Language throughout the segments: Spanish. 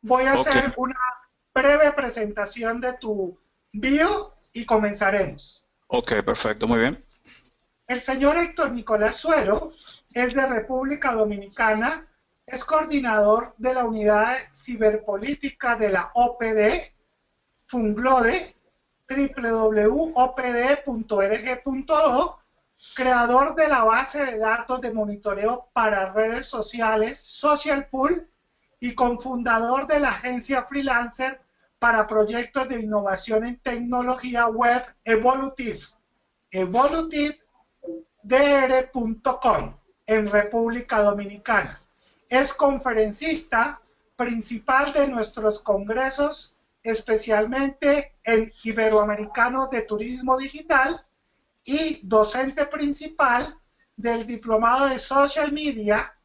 Voy a Ok, hacer una breve presentación de tu bio y comenzaremos. ok, perfecto, muy bien. El señor Héctor Nicolás Suero es de República Dominicana, es coordinador de la unidad de ciberpolítica de la OPD, Funglode, www.opd.org.do, creador de la base de datos de monitoreo para redes sociales Social Pool y cofundador de la agencia freelancer para proyectos de innovación en tecnología web Evolutive, evolutive.dr.com en República Dominicana. Es conferencista principal de nuestros congresos, especialmente en Iberoamericano de Turismo Digital, y docente principal del Diplomado de Social Media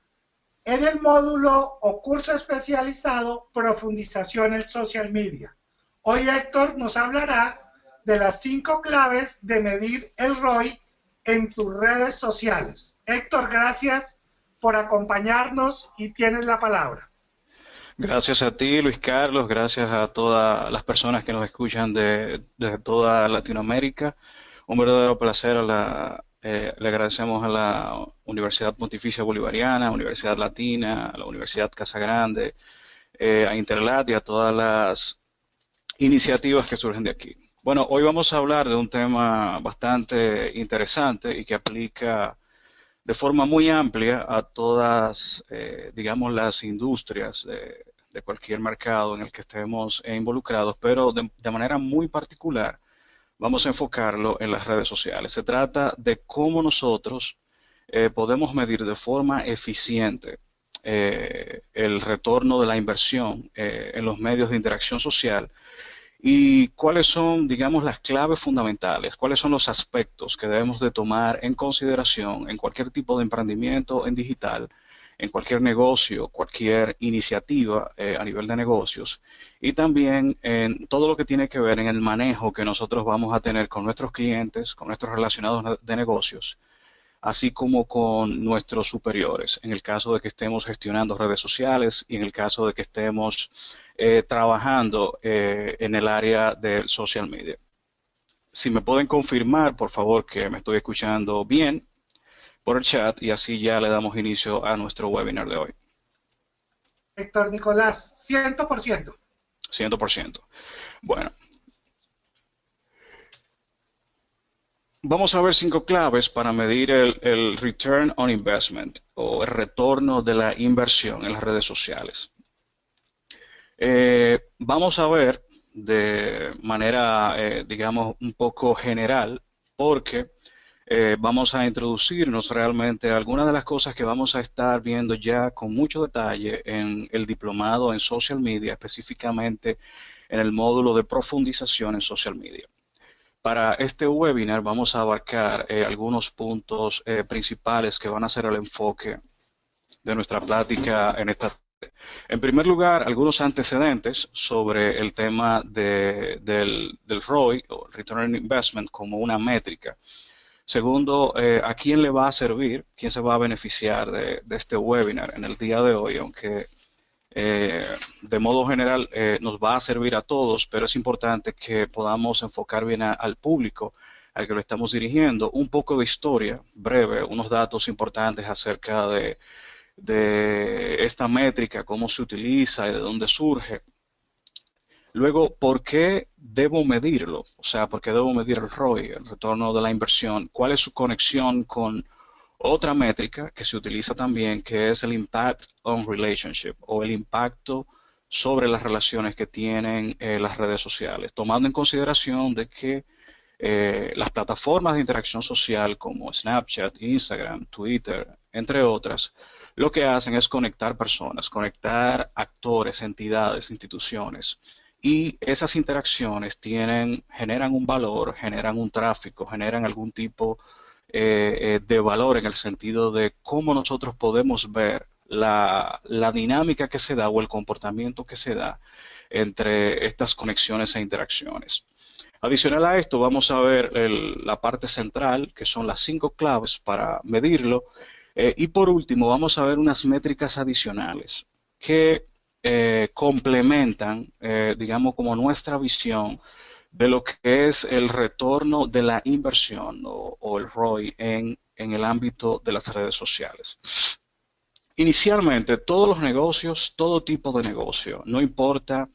en el módulo o curso especializado Profundización en Social Media. Hoy Héctor nos hablará de las 5 claves de medir el ROI en tus redes sociales. Héctor, gracias por acompañarnos y tienes la palabra. Gracias a ti, Luis Carlos, gracias a todas las personas que nos escuchan de toda Latinoamérica. Un verdadero placer. Le agradecemos a la Universidad Pontificia Bolivariana, Universidad Latina, a la Universidad Casa Grande, a Interlat y a todas las iniciativas que surgen de aquí. Bueno, hoy vamos a hablar de un tema bastante interesante y que aplica de forma muy amplia a todas, digamos, las industrias de cualquier mercado en el que estemos involucrados, pero de manera muy particular vamos a enfocarlo en las redes sociales. Se trata de cómo nosotros podemos medir de forma eficiente el retorno de la inversión en los medios de interacción social y cuáles son, digamos, las claves fundamentales, cuáles son los aspectos que debemos de tomar en consideración en cualquier tipo de emprendimiento en digital, en cualquier negocio, cualquier iniciativa a nivel de negocios y también en todo lo que tiene que ver en el manejo que nosotros vamos a tener con nuestros clientes, con nuestros relacionados de negocios, así como con nuestros superiores, en el caso de que estemos gestionando redes sociales y en el caso de que estemos trabajando en el área del social media. Si me pueden confirmar, por favor, que me estoy escuchando bien por el chat y así ya le damos inicio a nuestro webinar de hoy. Héctor Nicolás, 100%. 100%. Bueno, vamos a ver 5 claves para medir el return on investment o el retorno de la inversión en las redes sociales. Vamos a ver de manera, digamos, un poco general, porque vamos a introducirnos realmente a algunas de las cosas que vamos a estar viendo ya con mucho detalle en el diplomado en social media, específicamente en el módulo de profundización en social media. Para este webinar vamos a abarcar algunos puntos principales que van a ser el enfoque de nuestra plática en esta. En primer lugar, algunos antecedentes sobre el tema del ROI, o Return on Investment, como una métrica. Segundo, ¿a quién le va a servir? ¿Quién se va a beneficiar de este webinar en el día de hoy? Aunque de modo general nos va a servir a todos, pero es importante que podamos enfocar bien al público al que lo estamos dirigiendo. Un poco de historia breve, unos datos importantes acerca de esta métrica, cómo se utiliza y de dónde surge. Luego, ¿por qué debo medirlo? O sea, ¿por qué debo medir el ROI, el retorno de la inversión? ¿Cuál es su conexión con otra métrica que se utiliza también, que es el Impact on Relationship o el impacto sobre las relaciones que tienen las redes sociales, tomando en consideración de que las plataformas de interacción social como Snapchat, Instagram, Twitter, entre otras, lo que hacen es conectar personas, conectar actores, entidades, instituciones. Y esas interacciones generan un valor, generan un tráfico, generan algún tipo de valor en el sentido de cómo nosotros podemos ver la dinámica que se da o el comportamiento que se da entre estas conexiones e interacciones. Adicional a esto, vamos a ver la parte central, que son las 5 claves para medirlo. Y por último, vamos a ver unas métricas adicionales que complementan, digamos, como nuestra visión de lo que es el retorno de la inversión o el ROI en el ámbito de las redes sociales. Inicialmente, todos los negocios, todo tipo de negocio, no importa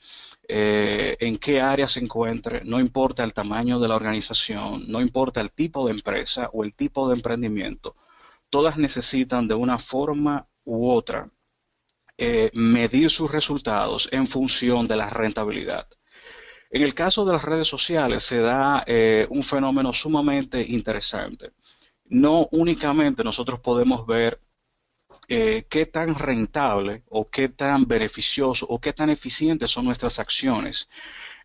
en qué área se encuentre, no importa el tamaño de la organización, no importa el tipo de empresa o el tipo de emprendimiento, todas necesitan de una forma u otra medir sus resultados en función de la rentabilidad. En el caso de las redes sociales se da un fenómeno sumamente interesante. No únicamente nosotros podemos ver qué tan rentable o qué tan beneficioso o qué tan eficientes son nuestras acciones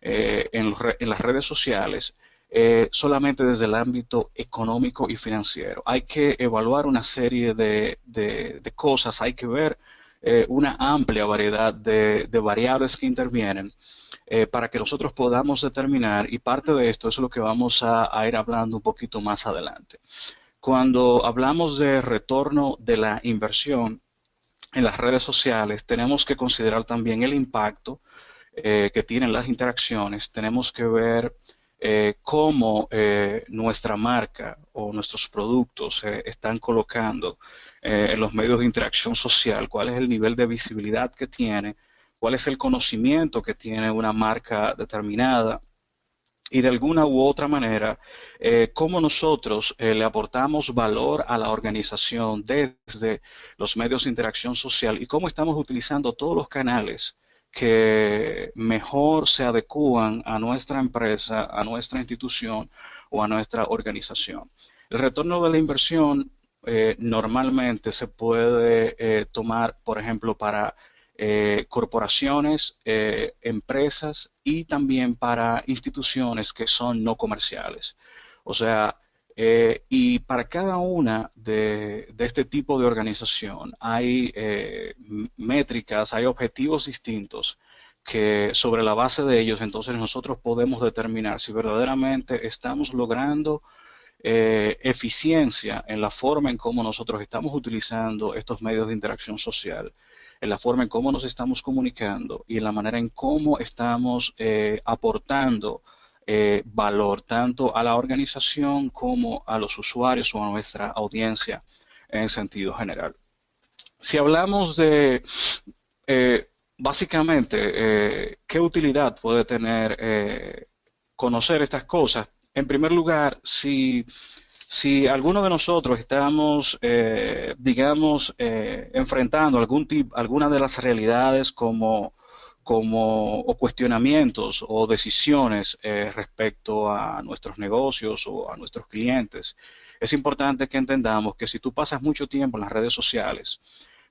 en las redes sociales, solamente desde el ámbito económico y financiero. Hay que evaluar una serie de cosas, hay que ver una amplia variedad de variables que intervienen para que nosotros podamos determinar, y parte de esto es lo que vamos a ir hablando un poquito más adelante. Cuando hablamos de retorno de la inversión en las redes sociales, tenemos que considerar también el impacto que tienen las interacciones. Tenemos que ver cómo nuestra marca o nuestros productos se están colocando en los medios de interacción social, cuál es el nivel de visibilidad que tiene, cuál es el conocimiento que tiene una marca determinada y de alguna u otra manera, cómo nosotros le aportamos valor a la organización desde los medios de interacción social y cómo estamos utilizando todos los canales que mejor se adecúan a nuestra empresa, a nuestra institución o a nuestra organización. El retorno de la inversión normalmente se puede tomar, por ejemplo, para corporaciones, empresas y también para instituciones que son no comerciales. O sea, y para cada una de este tipo de organización hay métricas, hay objetivos distintos que sobre la base de ellos entonces nosotros podemos determinar si verdaderamente estamos logrando eficiencia en la forma en cómo nosotros estamos utilizando estos medios de interacción social, en la forma en cómo nos estamos comunicando y en la manera en cómo estamos aportando valor tanto a la organización como a los usuarios o a nuestra audiencia en sentido general. Si hablamos de básicamente qué utilidad puede tener conocer estas cosas, en primer lugar, si alguno de nosotros estamos, digamos, enfrentando alguna de las realidades o cuestionamientos o decisiones respecto a nuestros negocios o a nuestros clientes, es importante que entendamos que si tú pasas mucho tiempo en las redes sociales,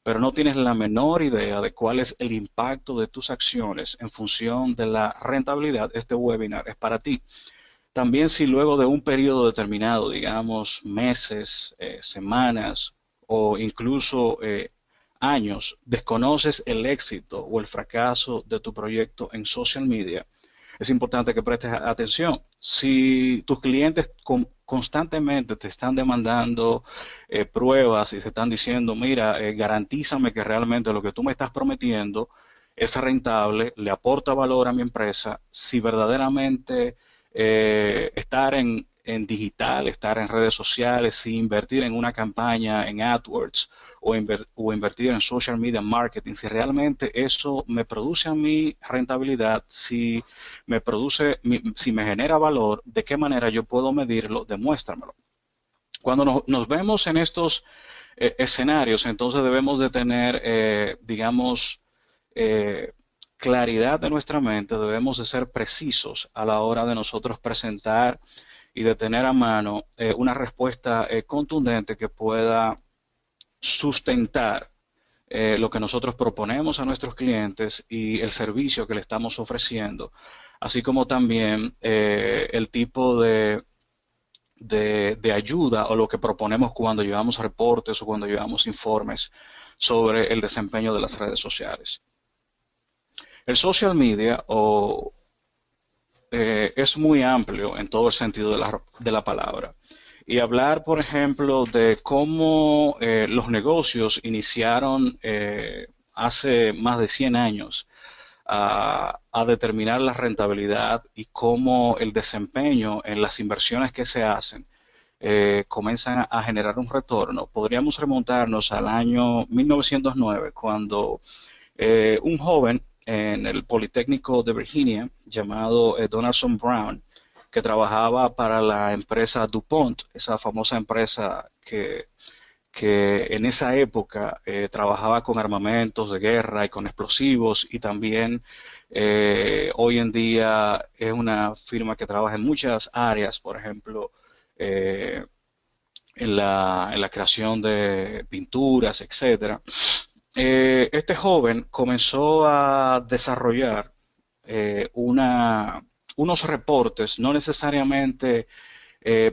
pero no tienes la menor idea de cuál es el impacto de tus acciones en función de la rentabilidad, este webinar es para ti. También si luego de un periodo determinado, digamos meses, semanas o incluso años, desconoces el éxito o el fracaso de tu proyecto en social media, es importante que prestes atención. Si tus clientes constantemente te están demandando pruebas y te están diciendo, mira, garantízame que realmente lo que tú me estás prometiendo es rentable, le aporta valor a mi empresa, si verdaderamente estar en digital, estar en redes sociales, si invertir en una campaña en AdWords o invertir en social media marketing, si realmente eso me produce a mí rentabilidad, si me genera valor, de qué manera yo puedo medirlo, demuéstramelo. Cuando nos vemos en estos escenarios, entonces debemos de tener, digamos, eh, claridad de nuestra mente, debemos de ser precisos a la hora de nosotros presentar y de tener a mano una respuesta contundente que pueda sustentar lo que nosotros proponemos a nuestros clientes y el servicio que le estamos ofreciendo, así como también el tipo de ayuda o lo que proponemos cuando llevamos reportes o cuando llevamos informes sobre el desempeño de las redes sociales. El social media es muy amplio en todo el sentido de la palabra. Y hablar, por ejemplo, de cómo los negocios iniciaron hace más de 100 años a determinar la rentabilidad y cómo el desempeño en las inversiones que se hacen comienzan a generar un retorno. Podríamos remontarnos al año 1909, cuando un joven en el Politécnico de Virginia llamado Donaldson Brown, que trabajaba para la empresa DuPont, esa famosa empresa que en esa época trabajaba con armamentos de guerra y con explosivos, y también hoy en día es una firma que trabaja en muchas áreas, por ejemplo, eh, en la creación de pinturas, etcétera. Este joven comenzó a desarrollar unos reportes, no necesariamente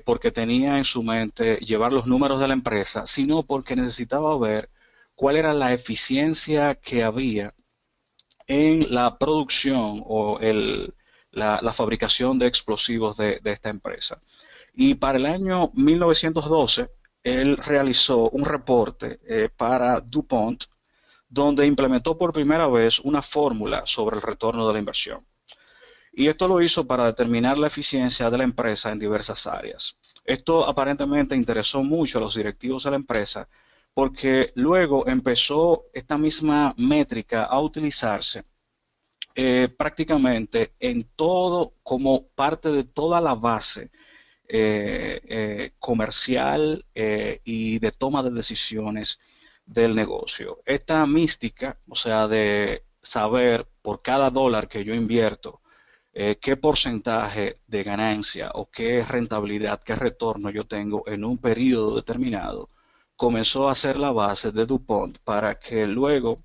porque tenía en su mente llevar los números de la empresa, sino porque necesitaba ver cuál era la eficiencia que había en la producción o la fabricación de explosivos de esta empresa. Y para el año 1912, él realizó un reporte para DuPont, donde implementó por primera vez una fórmula sobre el retorno de la inversión. Y esto lo hizo para determinar la eficiencia de la empresa en diversas áreas. Esto aparentemente interesó mucho a los directivos de la empresa, porque luego empezó esta misma métrica a utilizarse prácticamente en todo, como parte de toda la base comercial y de toma de decisiones del negocio. Esta mística, o sea, de saber por cada dólar que yo invierto, qué porcentaje de ganancia o qué rentabilidad, qué retorno yo tengo en un periodo determinado, comenzó a ser la base de DuPont para que luego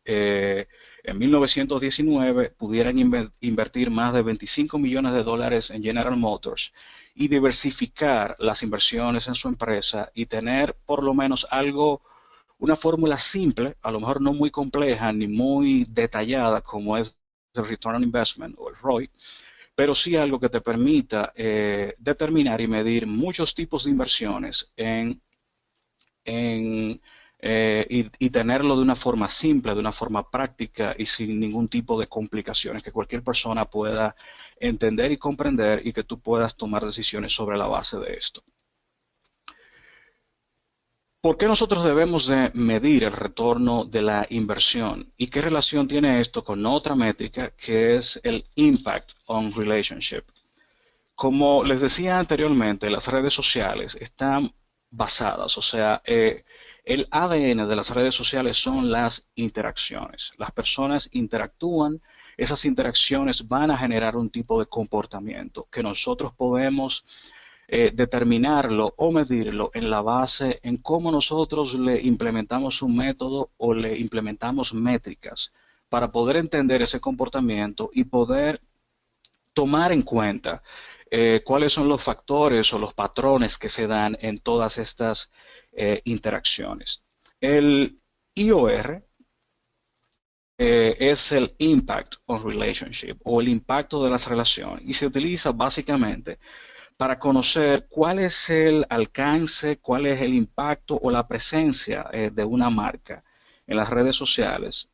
en 1919 pudieran invertir más de 25 millones de dólares en General Motors y diversificar las inversiones en su empresa y tener por lo menos algo, una fórmula simple, a lo mejor no muy compleja ni muy detallada como es el Return on Investment o el ROI, pero sí algo que te permita determinar y medir muchos tipos de inversiones en y tenerlo de una forma simple, de una forma práctica y sin ningún tipo de complicaciones, que cualquier persona pueda entender y comprender y que tú puedas tomar decisiones sobre la base de esto. ¿Por qué nosotros debemos de medir el retorno de la inversión? ¿Y qué relación tiene esto con otra métrica que es el Impact on Relationship? Como les decía anteriormente, las redes sociales están basadas, o sea, el ADN de las redes sociales son las interacciones. Las personas interactúan, esas interacciones van a generar un tipo de comportamiento que nosotros podemos determinarlo o medirlo en la base en cómo nosotros le implementamos un método o le implementamos métricas para poder entender ese comportamiento y poder tomar en cuenta cuáles son los factores o los patrones que se dan en todas estas interacciones. El IOR es el Impact on Relationship o el impacto de las relaciones y se utiliza básicamente para conocer cuál es el alcance, cuál es el impacto o la presencia de una marca en las redes sociales,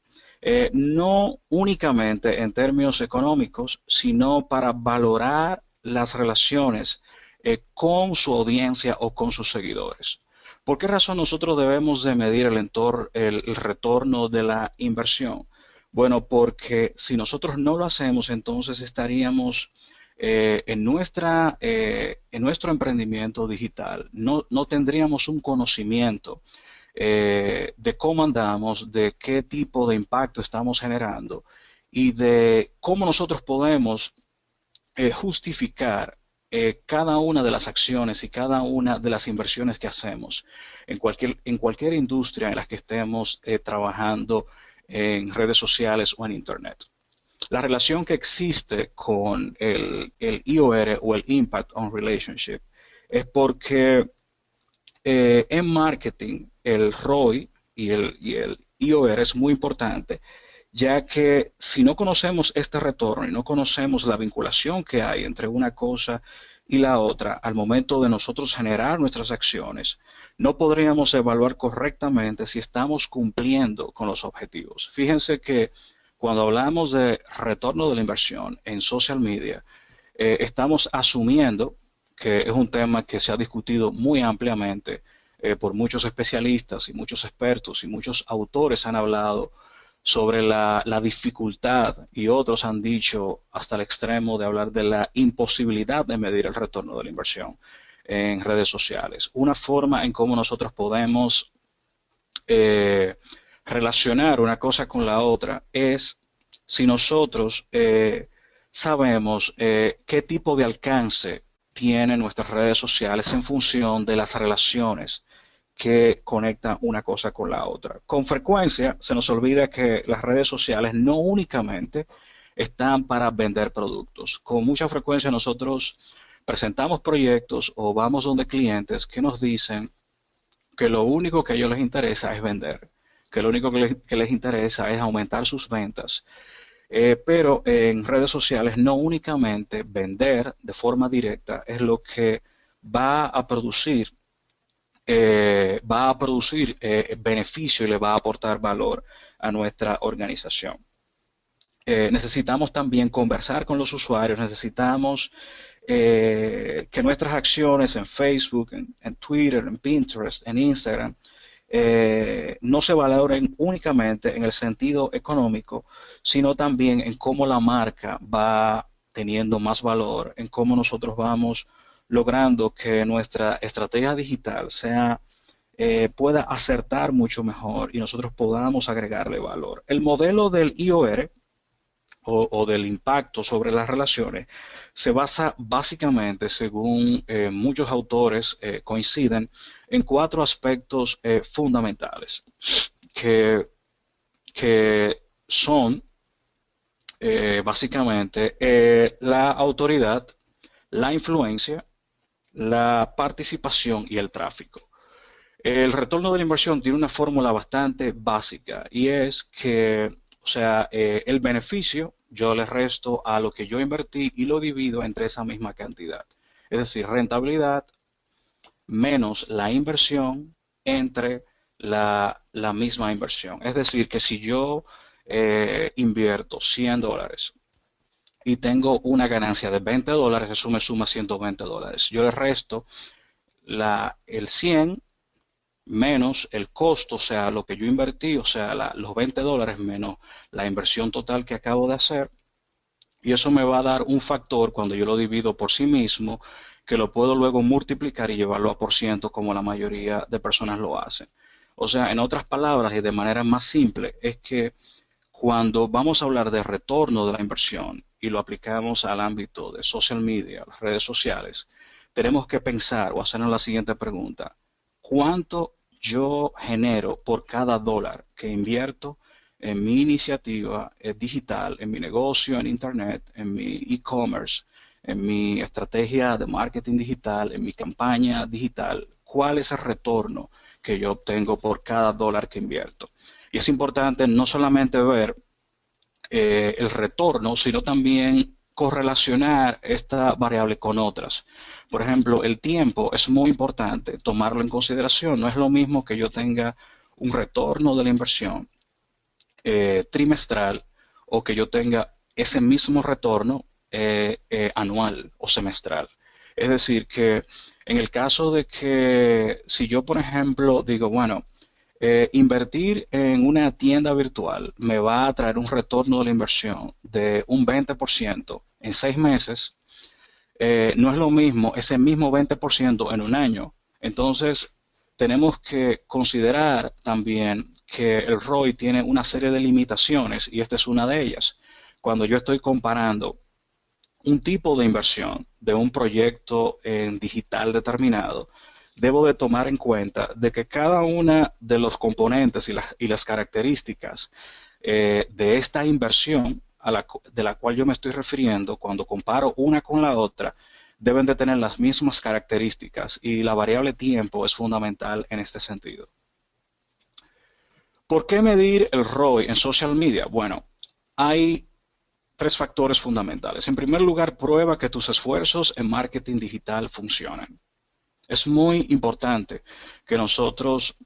no únicamente en términos económicos, sino para valorar las relaciones con su audiencia o con sus seguidores. ¿Por qué razón nosotros debemos de medir el retorno de la inversión? Bueno, porque si nosotros no lo hacemos, entonces estaríamos en nuestro emprendimiento digital, no tendríamos un conocimiento de cómo andamos, de qué tipo de impacto estamos generando y de cómo nosotros podemos justificar cada una de las acciones y cada una de las inversiones que hacemos en cualquier industria en la que estemos trabajando en redes sociales o en Internet. La relación que existe con el IOR o el Impact on Relationship es porque en marketing el ROI y el IOR es muy importante, ya que si no conocemos este retorno y no conocemos la vinculación que hay entre una cosa y la otra al momento de nosotros generar nuestras acciones, no podríamos evaluar correctamente si estamos cumpliendo con los objetivos. Fíjense que cuando hablamos de retorno de la inversión en social media, estamos asumiendo que es un tema que se ha discutido muy ampliamente por muchos especialistas y muchos expertos y muchos autores han hablado sobre la dificultad y otros han dicho hasta el extremo de hablar de la imposibilidad de medir el retorno de la inversión en redes sociales. Una forma en cómo nosotros podemos eh, relacionar una cosa con la otra es si nosotros sabemos qué tipo de alcance tienen nuestras redes sociales en función de las relaciones que conectan una cosa con la otra. Con frecuencia se nos olvida que las redes sociales no únicamente están para vender productos. Con mucha frecuencia nosotros presentamos proyectos o vamos donde clientes que nos dicen que lo único que a ellos les interesa es vender, que lo único que les interesa es aumentar sus ventas. Pero en redes sociales no únicamente vender de forma directa es lo que va a producir beneficio y le va a aportar valor a nuestra organización. Necesitamos también conversar con los usuarios, necesitamos que nuestras acciones en Facebook, en Twitter, en Pinterest, en Instagram, no se valoren únicamente en el sentido económico, sino también en cómo la marca va teniendo más valor, en cómo nosotros vamos logrando que nuestra estrategia digital pueda acertar mucho mejor y nosotros podamos agregarle valor. El modelo del IOR o del impacto sobre las relaciones se basa básicamente, según muchos autores coinciden, en cuatro aspectos fundamentales que, que son básicamente la autoridad, la influencia, la participación y el tráfico. El retorno de la inversión tiene una fórmula bastante básica y es que, o sea, el beneficio yo le resto a lo que yo invertí y lo divido entre esa misma cantidad. Es decir, rentabilidad menos la inversión entre la misma inversión. Es decir, que si yo invierto $100 y tengo una ganancia de $20, eso me suma $120. Yo le resto el 100 menos el costo, o sea, lo que yo invertí, o sea, los $20 menos la inversión total que acabo de hacer, y eso me va a dar un factor cuando yo lo divido por sí mismo, que lo puedo luego multiplicar y llevarlo a por ciento como la mayoría de personas lo hacen. O sea, en otras palabras y de manera más simple, es que cuando vamos a hablar de retorno de la inversión y lo aplicamos al ámbito de social media, las redes sociales, tenemos que pensar o hacernos la siguiente pregunta: ¿cuánto yo genero por cada dólar que invierto en mi iniciativa digital, en mi negocio, en Internet, en mi e-commerce, en mi estrategia de marketing digital, en mi campaña digital? ¿Cuál es el retorno que yo obtengo por cada dólar que invierto? Y es importante no solamente ver el retorno, sino también correlacionar esta variable con otras. Por ejemplo, el tiempo es muy importante tomarlo en consideración. No es lo mismo que yo tenga un retorno de la inversión trimestral o que yo tenga ese mismo retorno anual o semestral. Es decir, que en el caso de que si yo, por ejemplo, digo, bueno, invertir en una tienda virtual me va a traer un retorno de la inversión de un 20% en 6 meses, no es lo mismo ese mismo 20% en un año. Entonces, tenemos que considerar también que el ROI tiene una serie de limitaciones y esta es una de ellas. Cuando yo estoy comparando un tipo de inversión de un proyecto en digital determinado, debo de tomar en cuenta de que cada una de los componentes y las características de esta inversión de la cual yo me estoy refiriendo, cuando comparo una con la otra, deben de tener las mismas características y la variable tiempo es fundamental en este sentido. ¿Por qué medir el ROI en social media? Bueno, hay tres factores fundamentales. En primer lugar, prueba que tus esfuerzos en marketing digital funcionan. Es muy importante que nosotros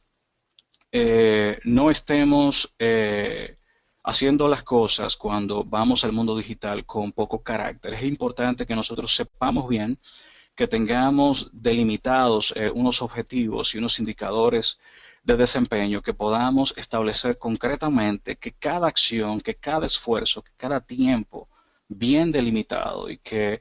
no estemos haciendo las cosas cuando vamos al mundo digital con poco carácter. Es importante que nosotros sepamos bien, que tengamos delimitados unos objetivos y unos indicadores de desempeño, que podamos establecer concretamente que cada acción, que cada esfuerzo, que cada tiempo bien delimitado y que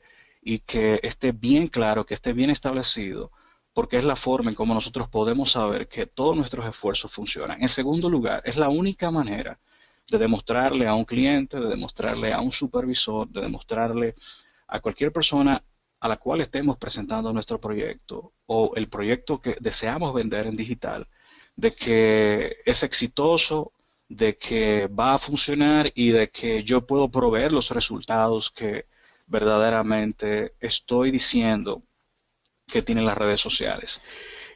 esté bien claro, que esté bien establecido, porque es la forma en cómo nosotros podemos saber que todos nuestros esfuerzos funcionan. En segundo lugar, es la única manera de demostrarle a un cliente, de demostrarle a un supervisor, de demostrarle a cualquier persona a la cual estemos presentando nuestro proyecto o el proyecto que deseamos vender en digital, de que es exitoso, de que va a funcionar y de que yo puedo proveer los resultados que verdaderamente estoy diciendo que tienen las redes sociales.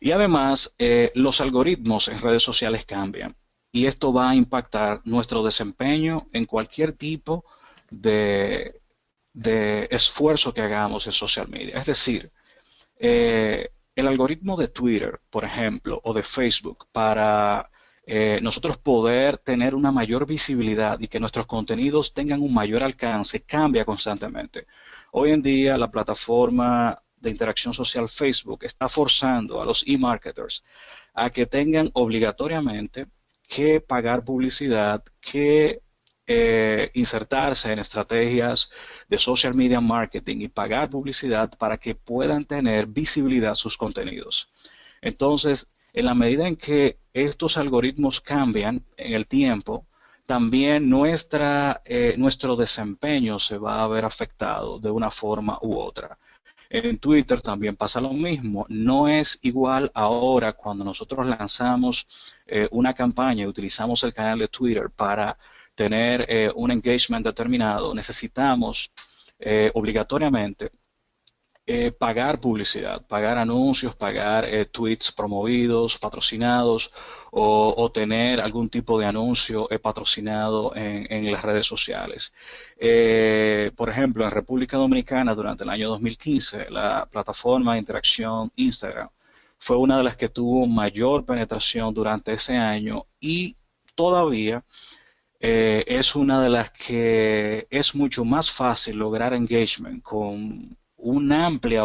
Y además, los algoritmos en redes sociales cambian y esto va a impactar nuestro desempeño en cualquier tipo de, de esfuerzo que hagamos en social media. Es decir, el algoritmo de Twitter, por ejemplo, o de Facebook, para nosotros poder tener una mayor visibilidad y que nuestros contenidos tengan un mayor alcance, cambia constantemente. Hoy en día la plataforma de interacción social Facebook está forzando a los e-marketers a que tengan obligatoriamente que pagar publicidad, que insertarse en estrategias de social media marketing y pagar publicidad para que puedan tener visibilidad sus contenidos. Entonces, en la medida en que estos algoritmos cambian en el tiempo, también nuestro desempeño se va a ver afectado de una forma u otra. En Twitter también pasa lo mismo. No es igual ahora cuando nosotros lanzamos una campaña y utilizamos el canal de Twitter para tener un engagement determinado. Necesitamos obligatoriamente pagar publicidad, pagar anuncios, pagar tweets promovidos, patrocinados o tener algún tipo de anuncio patrocinado en las redes sociales. Por ejemplo, en República Dominicana durante el año 2015, la plataforma de interacción Instagram fue una de las que tuvo mayor penetración durante ese año y todavía es una de las que es mucho más fácil lograr engagement con una amplia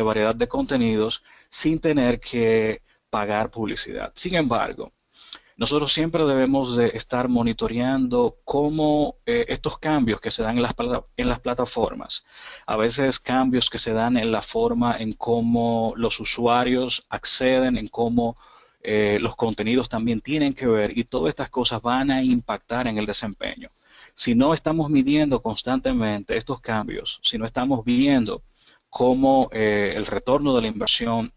variedad de contenidos sin tener que pagar publicidad. Sin embargo, nosotros siempre debemos de estar monitoreando cómo estos cambios que se dan en las plataformas, a veces cambios que se dan en la forma en cómo los usuarios acceden, en cómo los contenidos también tienen que ver y todas estas cosas van a impactar en el desempeño. Si no estamos midiendo constantemente estos cambios, si no estamos viendo cómo el retorno de la inversión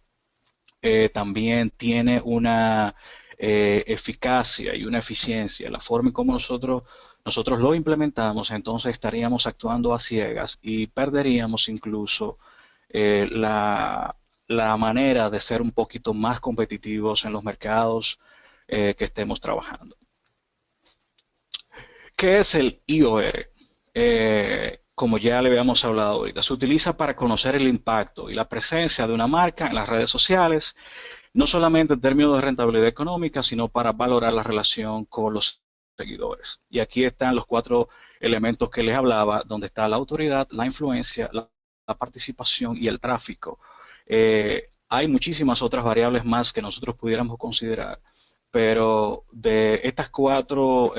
también tiene una eficacia y una eficiencia, la forma en cómo nosotros lo implementamos, entonces estaríamos actuando a ciegas y perderíamos incluso la manera de ser un poquito más competitivos en los mercados que estemos trabajando. ¿Qué es el IOR? Como ya le habíamos hablado ahorita, se utiliza para conocer el impacto y la presencia de una marca en las redes sociales, no solamente en términos de rentabilidad económica, sino para valorar la relación con los seguidores. Y aquí están los cuatro elementos que les hablaba, donde está la autoridad, la influencia, la participación y el tráfico. Hay muchísimas otras variables más que nosotros pudiéramos considerar, pero de estas cuatro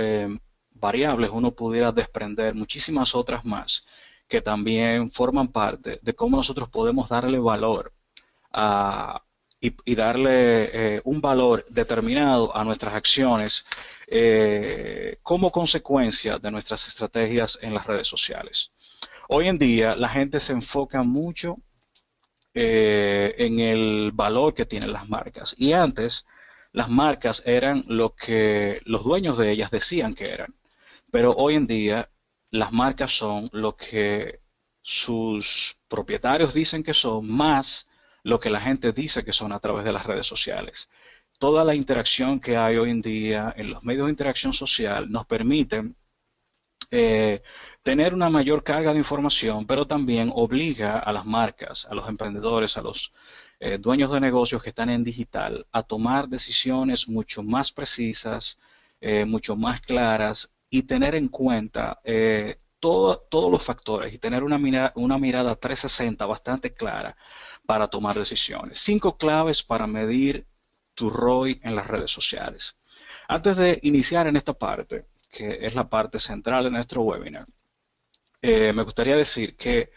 variables uno pudiera desprender muchísimas otras más que también forman parte de cómo nosotros podemos darle valor a, y darle un valor determinado a nuestras acciones como consecuencia de nuestras estrategias en las redes sociales. Hoy en día la gente se enfoca mucho en el valor que tienen las marcas y antes las marcas eran lo que los dueños de ellas decían que eran, pero hoy en día las marcas son lo que sus propietarios dicen que son, más lo que la gente dice que son a través de las redes sociales. Toda la interacción que hay hoy en día en los medios de interacción social nos permiten eh, tener una mayor carga de información, pero también obliga a las marcas, a los emprendedores, a los dueños de negocios que están en digital a tomar decisiones mucho más precisas, mucho más claras y tener en cuenta todos los factores y tener una mirada 360 bastante clara para tomar decisiones. 5 claves para medir tu ROI en las redes sociales. Antes de iniciar en esta parte, que es la parte central de nuestro webinar, me gustaría decir que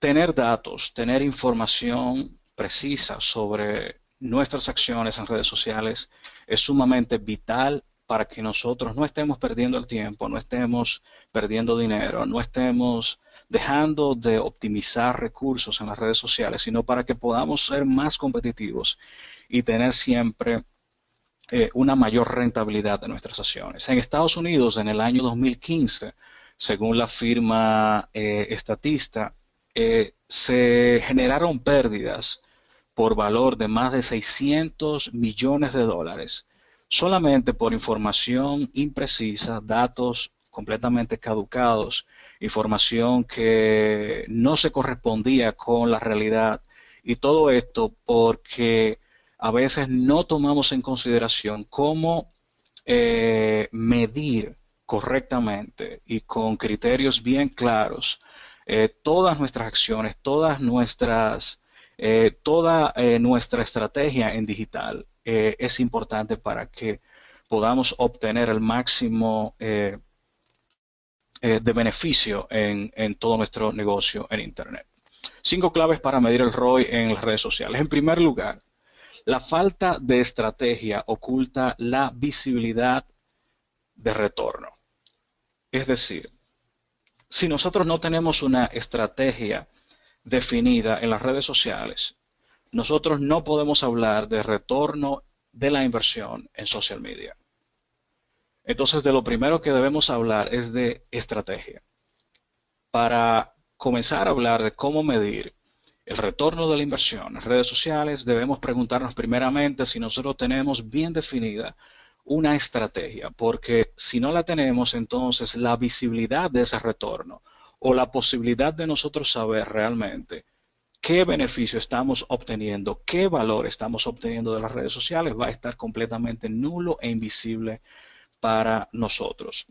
tener datos, tener información precisa sobre nuestras acciones en redes sociales es sumamente vital para que nosotros no estemos perdiendo el tiempo, no estemos perdiendo dinero, no estemos dejando de optimizar recursos en las redes sociales, sino para que podamos ser más competitivos y tener siempre una mayor rentabilidad de nuestras acciones. En Estados Unidos, en el año 2015, según la firma Statista, se generaron pérdidas por valor de más de 600 millones de dólares, solamente por información imprecisa, datos completamente caducados, información que no se correspondía con la realidad, y todo esto porque a veces no tomamos en consideración cómo medir correctamente y con criterios bien claros todas nuestras acciones, toda nuestra estrategia en digital es importante para que podamos obtener el máximo de beneficio en todo nuestro negocio en Internet. 5 claves para medir el ROI en las redes sociales. En primer lugar, la falta de estrategia oculta la visibilidad de retorno. Es decir, si nosotros no tenemos una estrategia definida en las redes sociales, nosotros no podemos hablar de retorno de la inversión en social media. Entonces, de lo primero que debemos hablar es de estrategia. Para comenzar a hablar de cómo medir el retorno de la inversión en redes sociales, debemos preguntarnos primeramente si nosotros tenemos bien definida una estrategia, porque si no la tenemos, entonces la visibilidad de ese retorno o la posibilidad de nosotros saber realmente qué beneficio estamos obteniendo, qué valor estamos obteniendo de las redes sociales va a estar completamente nulo e invisible para nosotros.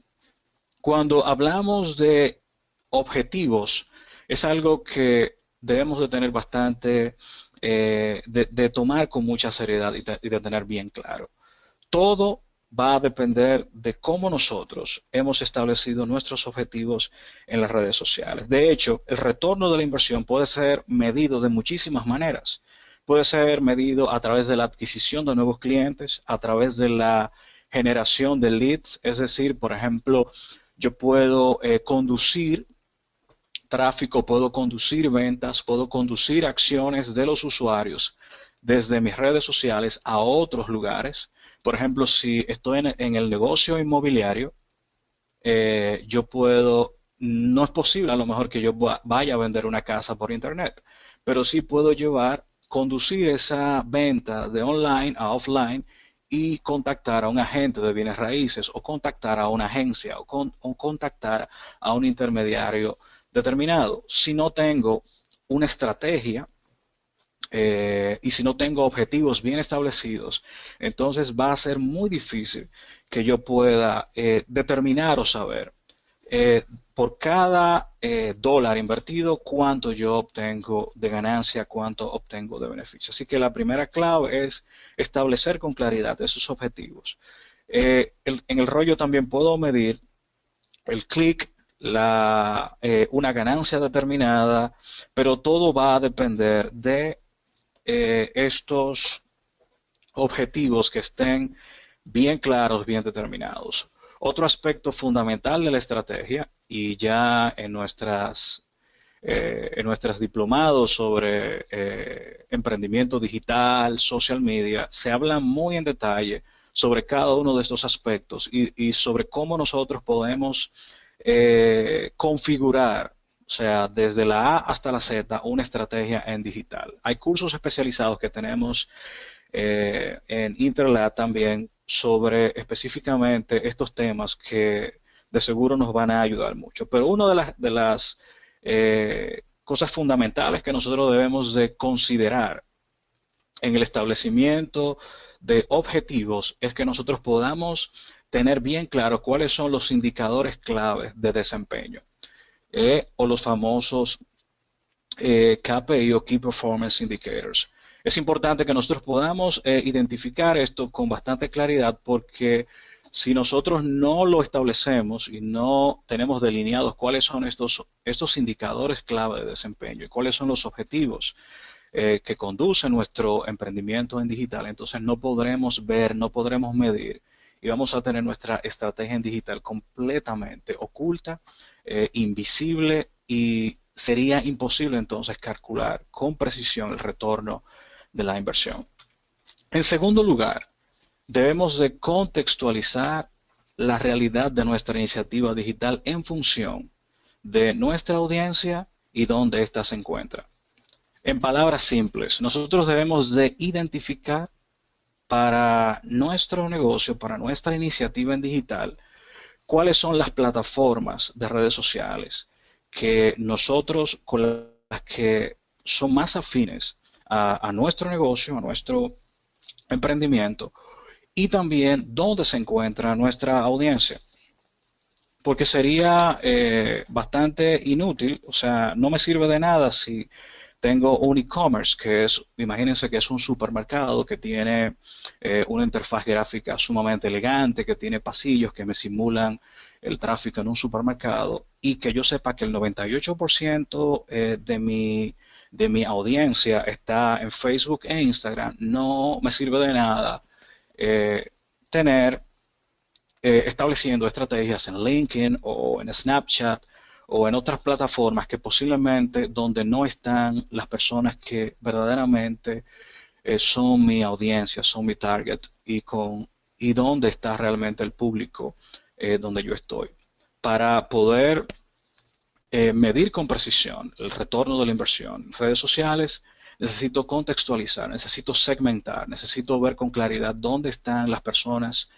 Cuando hablamos de objetivos, es algo que debemos de tener bastante, de tomar con mucha seriedad y de tener bien claro. Todo va a depender de cómo nosotros hemos establecido nuestros objetivos en las redes sociales. De hecho, el retorno de la inversión puede ser medido de muchísimas maneras. Puede ser medido a través de la adquisición de nuevos clientes, a través de la generación de leads, es decir, por ejemplo, yo puedo conducir tráfico, puedo conducir ventas, puedo conducir acciones de los usuarios desde mis redes sociales a otros lugares. Por ejemplo, si estoy en el negocio inmobiliario, yo puedo, no es posible a lo mejor que yo vaya a vender una casa por internet, pero sí puedo conducir esa venta de online a offline y contactar a un agente de bienes raíces o contactar a una agencia o contactar a un intermediario determinado. Si no tengo una estrategia y si no tengo objetivos bien establecidos, entonces va a ser muy difícil que yo pueda determinar o saber por cada dólar invertido cuánto yo obtengo de ganancia, cuánto obtengo de beneficio. Así que la primera clave es establecer con claridad esos objetivos. En el rollo también puedo medir el clic, una ganancia determinada, pero todo va a depender de estos objetivos que estén bien claros, bien determinados. Otro aspecto fundamental de la estrategia, y ya en nuestras diplomados sobre emprendimiento digital, social media, se habla muy en detalle sobre cada uno de estos aspectos y sobre cómo nosotros podemos configurar, o sea, desde la A hasta la Z, una estrategia en digital. Hay cursos especializados que tenemos en Interlab también sobre específicamente estos temas que de seguro nos van a ayudar mucho. Pero una de las cosas fundamentales que nosotros debemos de considerar en el establecimiento de objetivos es que nosotros podamos tener bien claro cuáles son los indicadores claves de desempeño, o los famosos KPI o Key Performance Indicators. Es importante que nosotros podamos identificar esto con bastante claridad, porque si nosotros no lo establecemos y no tenemos delineados cuáles son estos indicadores clave de desempeño y cuáles son los objetivos que conducen nuestro emprendimiento en digital, entonces no podremos ver, no podremos medir y vamos a tener nuestra estrategia en digital completamente oculta, invisible, y sería imposible entonces calcular con precisión el retorno de la inversión. En segundo lugar, debemos de contextualizar la realidad de nuestra iniciativa digital en función de nuestra audiencia y dónde ésta se encuentra. En palabras simples, nosotros debemos de identificar para nuestro negocio, para nuestra iniciativa en digital, cuáles son las plataformas de redes sociales que nosotros, con las que son más afines a nuestro negocio, a nuestro emprendimiento, y también dónde se encuentra nuestra audiencia. Porque sería bastante inútil, o sea, no me sirve de nada si tengo un e-commerce que es, imagínense que es un supermercado que tiene una interfaz gráfica sumamente elegante, que tiene pasillos que me simulan el tráfico en un supermercado, y que yo sepa que el 98% de mi audiencia está en Facebook e Instagram. No me sirve de nada tener estableciendo estrategias en LinkedIn o en Snapchat o en otras plataformas que posiblemente donde no están las personas que verdaderamente son mi audiencia, son mi target, y dónde está realmente el público donde yo estoy. Para poder medir con precisión el retorno de la inversión en redes sociales, necesito contextualizar, necesito segmentar, necesito ver con claridad dónde están las personas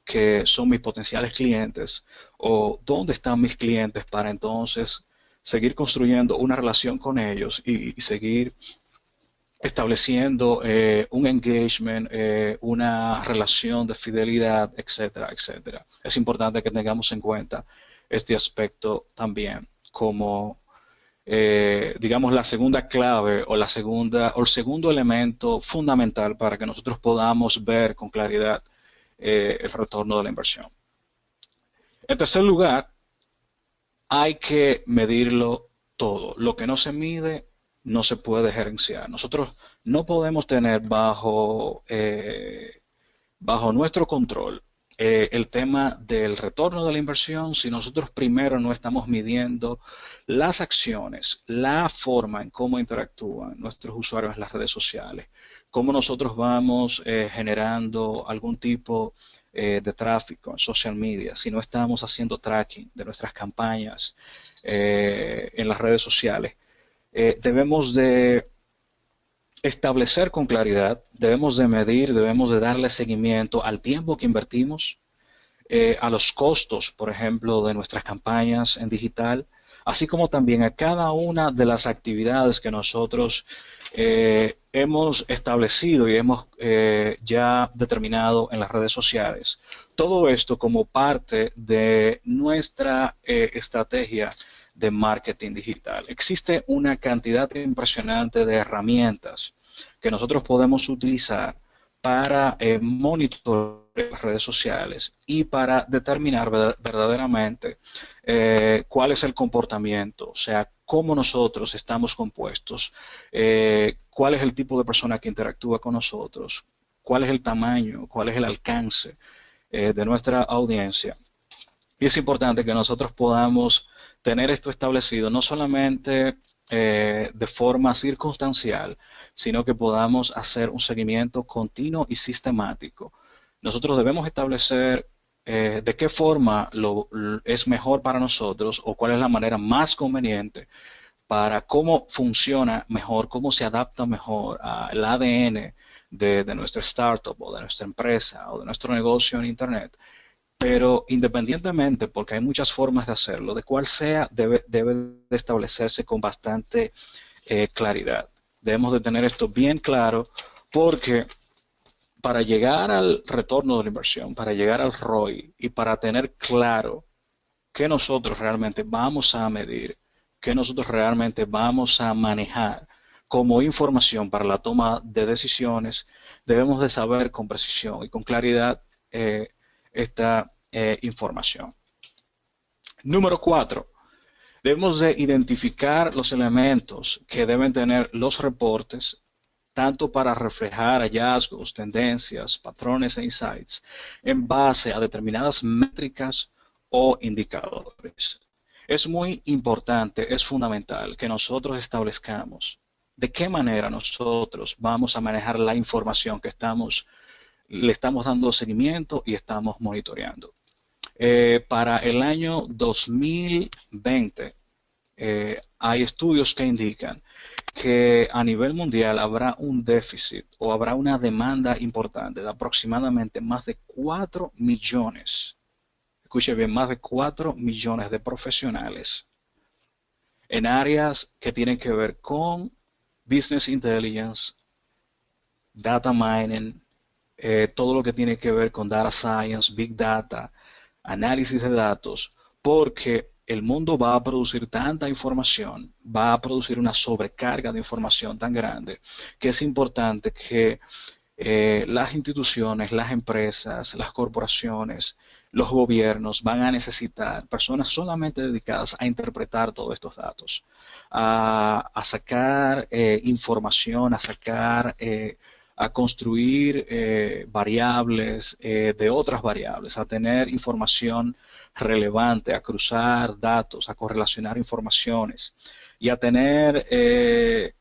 que son mis potenciales clientes, o dónde están mis clientes, para entonces seguir construyendo una relación con ellos y seguir estableciendo un engagement, una relación de fidelidad, etcétera, etcétera. Es importante que tengamos en cuenta este aspecto también como, digamos, la segunda clave o el segundo elemento fundamental para que nosotros podamos ver con claridad el retorno de la inversión. En tercer lugar, hay que medirlo todo. Lo que no se mide no se puede gerenciar. Nosotros no podemos tener bajo nuestro control el tema del retorno de la inversión si nosotros primero no estamos midiendo las acciones, la forma en cómo interactúan nuestros usuarios en las redes sociales, cómo nosotros vamos generando algún tipo de tráfico en social media, si no estamos haciendo tracking de nuestras campañas en las redes sociales. Debemos de establecer con claridad, debemos de medir, debemos de darle seguimiento al tiempo que invertimos, a los costos, por ejemplo, de nuestras campañas en digital, así como también a cada una de las actividades que nosotros hemos establecido y hemos ya determinado en las redes sociales. Todo esto como parte de nuestra estrategia de marketing digital. Existe una cantidad impresionante de herramientas que nosotros podemos utilizar para monitorear las redes sociales y para determinar verdaderamente cuál es el comportamiento, o sea, cómo nosotros estamos compuestos, cuál es el tipo de persona que interactúa con nosotros, cuál es el tamaño, cuál es el alcance de nuestra audiencia. Y es importante que nosotros podamos tener esto establecido no solamente de forma circunstancial, sino que podamos hacer un seguimiento continuo y sistemático. Nosotros debemos establecer de qué forma es mejor para nosotros, o cuál es la manera más conveniente para cómo funciona mejor, cómo se adapta mejor al ADN de nuestra startup o de nuestra empresa o de nuestro negocio en Internet, Pero independientemente, porque hay muchas formas de hacerlo, de cuál sea, debe de establecerse con bastante claridad. Debemos de tener esto bien claro porque para llegar al retorno de la inversión, para llegar al ROI y para tener claro qué nosotros realmente vamos a medir, qué nosotros realmente vamos a manejar como información para la toma de decisiones, debemos de saber con precisión y con claridad esta información. Número 4. Debemos de identificar los elementos que deben tener los reportes, tanto para reflejar hallazgos, tendencias, patrones e insights, en base a determinadas métricas o indicadores. Es muy importante, es fundamental que nosotros establezcamos de qué manera nosotros vamos a manejar la información que le estamos dando seguimiento y estamos monitoreando. Para el año 2020, hay estudios que indican que a nivel mundial habrá un déficit o habrá una demanda importante de aproximadamente más de 4 millones, escuche bien, más de 4 millones de profesionales en áreas que tienen que ver con business intelligence, data mining, todo lo que tiene que ver con data science, big data, análisis de datos, porque el mundo va a producir tanta información, va a producir una sobrecarga de información tan grande, que es importante que las instituciones, las empresas, las corporaciones, los gobiernos van a necesitar personas solamente dedicadas a interpretar todos estos datos, a sacar información, a sacar, a construir variables de otras variables, a tener información relevante, a cruzar datos, a correlacionar informaciones y a tener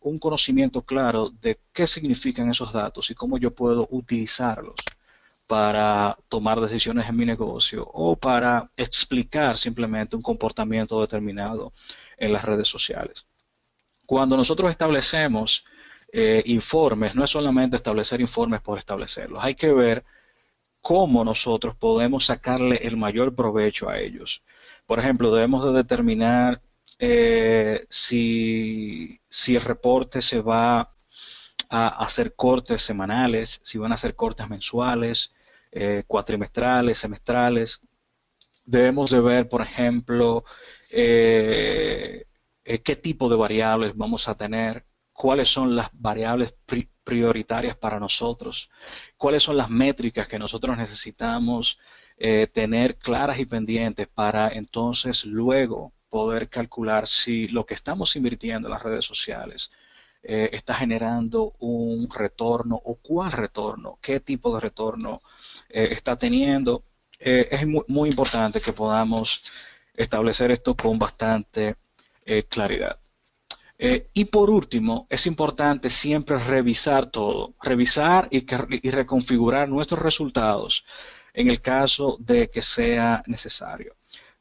un conocimiento claro de qué significan esos datos y cómo yo puedo utilizarlos para tomar decisiones en mi negocio o para explicar simplemente un comportamiento determinado en las redes sociales. Cuando nosotros establecemos informes, no es solamente establecer informes por establecerlos, hay que ver cómo nosotros podemos sacarle el mayor provecho a ellos. Por ejemplo, debemos de determinar si el reporte se va a hacer cortes semanales, si van a hacer cortes mensuales, cuatrimestrales, semestrales. Debemos de ver, por ejemplo, qué tipo de variables vamos a tener, cuáles son las variables prioritarias para nosotros, cuáles son las métricas que nosotros necesitamos tener claras y pendientes para entonces luego poder calcular si lo que estamos invirtiendo en las redes sociales está generando un retorno o cuál retorno, qué tipo de retorno está teniendo. Es muy importante que podamos establecer esto con bastante claridad. Y por último, es importante siempre revisar todo, revisar y reconfigurar nuestros resultados en el caso de que sea necesario.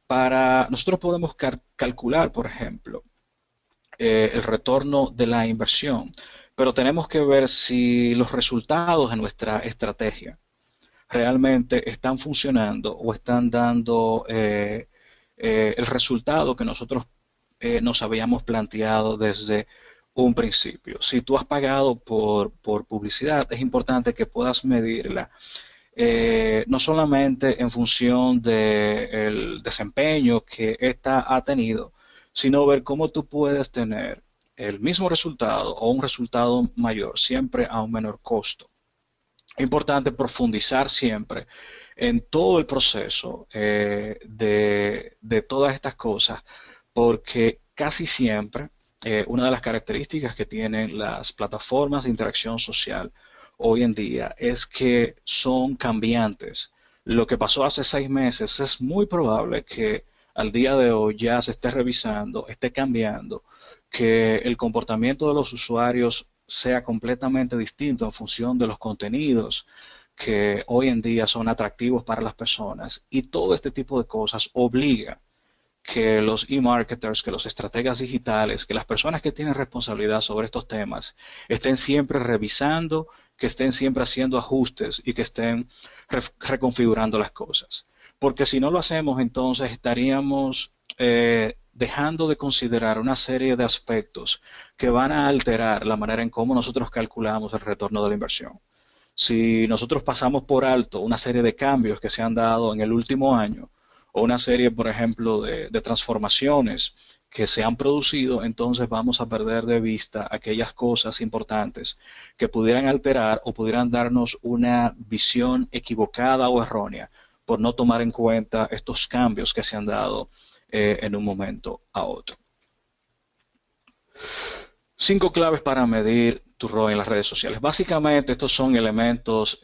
Nosotros podemos calcular, por ejemplo, el retorno de la inversión, pero tenemos que ver si los resultados de nuestra estrategia realmente están funcionando o están dando el resultado que nosotros nos habíamos planteado desde un principio. Si tú has pagado por publicidad, es importante que puedas medirla, no solamente en función del desempeño que ésta ha tenido, sino ver cómo tú puedes tener el mismo resultado o un resultado mayor, siempre a un menor costo. Es importante profundizar siempre en todo el proceso de todas estas cosas, porque casi siempre una de las características que tienen las plataformas de interacción social hoy en día es que son cambiantes. Lo que pasó hace 6 meses es muy probable que al día de hoy ya se esté revisando, esté cambiando, que el comportamiento de los usuarios sea completamente distinto en función de los contenidos que hoy en día son atractivos para las personas, y todo este tipo de cosas obliga que los e-marketers, que los estrategas digitales, que las personas que tienen responsabilidad sobre estos temas estén siempre revisando, que estén siempre haciendo ajustes y que estén reconfigurando las cosas. porque si no lo hacemos, entonces estaríamos dejando de considerar una serie de aspectos que van a alterar la manera en cómo nosotros calculamos el retorno de la inversión. Si nosotros pasamos por alto una serie de cambios que se han dado en el último año, o una serie, por ejemplo, de transformaciones que se han producido, entonces vamos a perder de vista aquellas cosas importantes que pudieran alterar o pudieran darnos una visión equivocada o errónea por no tomar en cuenta estos cambios que se han dado en un momento a otro. 5 claves para medir tu rol en las redes sociales. Básicamente, estos son elementos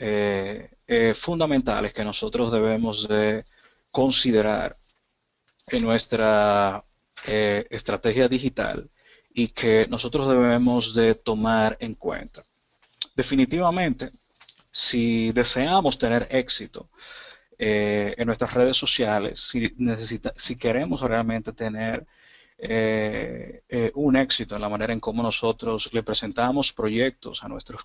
fundamentales que nosotros debemos de considerar en nuestra estrategia digital y que nosotros debemos de tomar en cuenta. Definitivamente, si deseamos tener éxito en nuestras redes sociales, si queremos realmente tener un éxito en la manera en cómo nosotros le presentamos proyectos a nuestros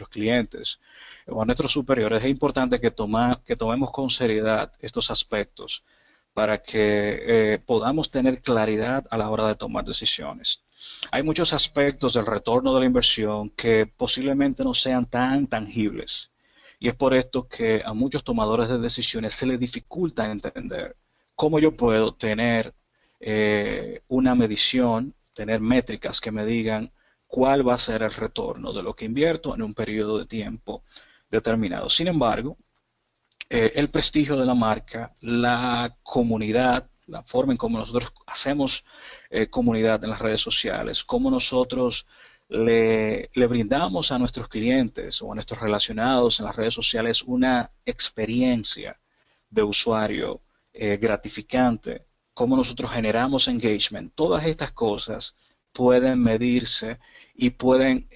clientes o a nuestros superiores, es importante que tomemos con seriedad estos aspectos para que podamos tener claridad a la hora de tomar decisiones. Hay muchos aspectos del retorno de la inversión que posiblemente no sean tan tangibles y es por esto que a muchos tomadores de decisiones se les dificulta entender cómo yo puedo tener una medición, tener métricas que me digan cuál va a ser el retorno de lo que invierto en un periodo de tiempo determinado. Sin embargo, el prestigio de la marca, la comunidad, la forma en cómo nosotros hacemos comunidad en las redes sociales, cómo nosotros le brindamos a nuestros clientes o a nuestros relacionados en las redes sociales una experiencia de usuario gratificante, cómo nosotros generamos engagement, todas estas cosas pueden medirse y pueden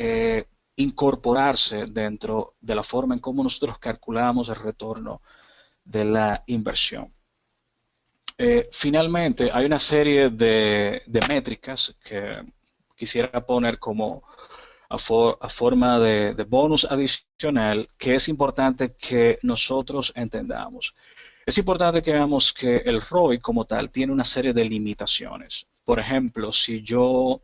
incorporarse dentro de la forma en cómo nosotros calculamos el retorno de la inversión. Finalmente, hay una serie de métricas que quisiera poner como a forma de bonus adicional que es importante que nosotros entendamos. Es importante que veamos que el ROI como tal tiene una serie de limitaciones. Por ejemplo, si yo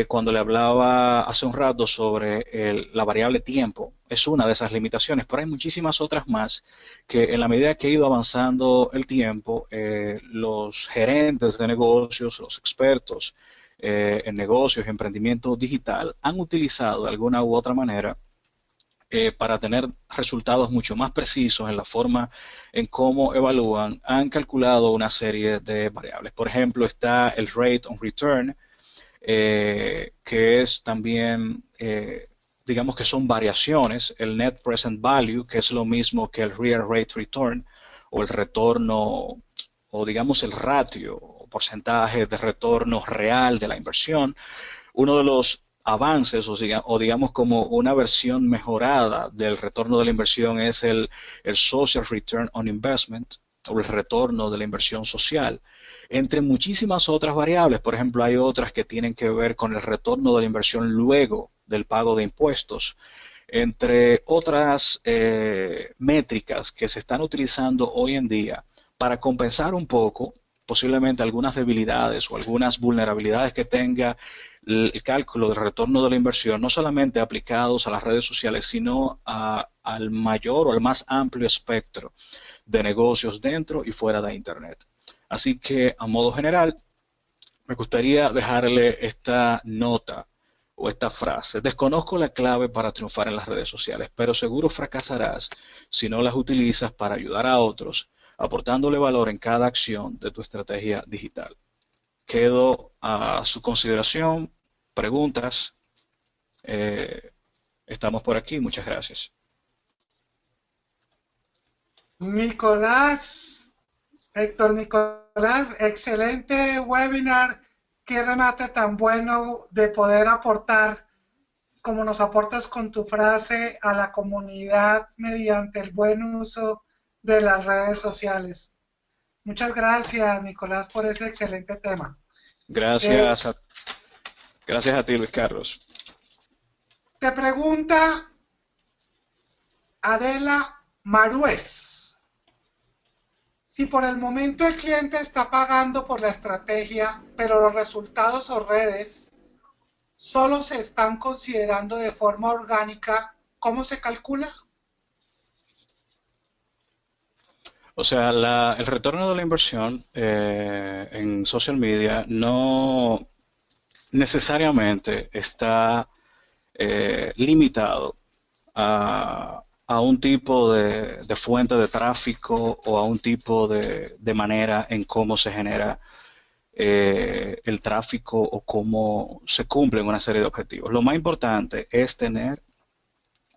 cuando le hablaba hace un rato sobre la variable tiempo, es una de esas limitaciones, pero hay muchísimas otras más que en la medida que ha ido avanzando el tiempo, los gerentes de negocios, los expertos en negocios y emprendimiento digital han utilizado de alguna u otra manera para tener resultados mucho más precisos en la forma en cómo evalúan, han calculado una serie de variables. Por ejemplo, está el rate on return, que es también, digamos que son variaciones, el net present value, que es lo mismo que el real rate return, o el retorno, o digamos el ratio, o porcentaje de retorno real de la inversión. Uno de los avances, o digamos como una versión mejorada del retorno de la inversión es el social return on investment, o el retorno de la inversión social entre muchísimas otras variables. Por ejemplo, hay otras que tienen que ver con el retorno de la inversión luego del pago de impuestos, entre otras métricas que se están utilizando hoy en día para compensar un poco posiblemente algunas debilidades o algunas vulnerabilidades que tenga el cálculo del retorno de la inversión, no solamente aplicados a las redes sociales, sino al mayor o al más amplio espectro de negocios dentro y fuera de Internet. Así que, a modo general, me gustaría dejarle esta nota o esta frase. Desconozco la clave para triunfar en las redes sociales, pero seguro fracasarás si no las utilizas para ayudar a otros, aportándole valor en cada acción de tu estrategia digital. Quedo a su consideración. Preguntas. Eh, estamos por aquí. Muchas gracias. Nicolás, Héctor Nicolás, excelente webinar. Qué remate tan bueno de poder aportar, como nos aportas con tu frase, a la comunidad mediante el buen uso de las redes sociales. Muchas gracias, Nicolás, por ese excelente tema. Eh, Gracias gracias a ti, Luis Carlos. Te pregunta Adela Marués. Si por el momento el cliente está pagando por la estrategia, pero los resultados o redes solo se están considerando de forma orgánica, ¿cómo se calcula? O sea, el retorno de la inversión en social media no necesariamente está limitado a un tipo de fuente de tráfico o a un tipo de manera en cómo se genera el tráfico o cómo se cumplen una serie de objetivos. Lo más importante es tener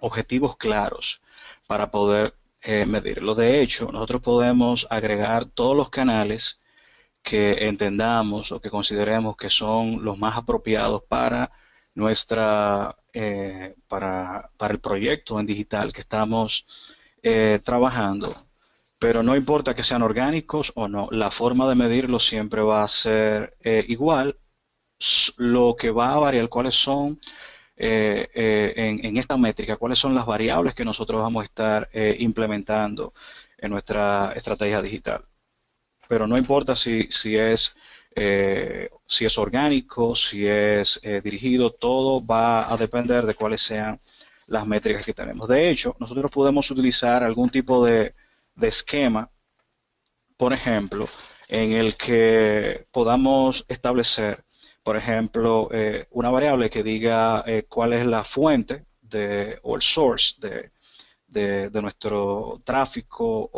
objetivos claros para poder medirlo. De hecho, nosotros podemos agregar todos los canales que entendamos o que consideremos que son los más apropiados para para el proyecto en digital que estamos trabajando. Pero no importa que sean orgánicos o no, la forma de medirlo siempre va a ser igual. Lo que va a variar, cuáles son en esta métrica, cuáles son las variables que nosotros vamos a estar implementando en nuestra estrategia digital. Pero no importa si es orgánico, si es dirigido, todo va a depender de cuáles sean las métricas que tenemos. De hecho, nosotros podemos utilizar algún tipo de esquema, por ejemplo, en el que podamos establecer, por ejemplo, una variable que diga cuál es la fuente o el source de nuestro tráfico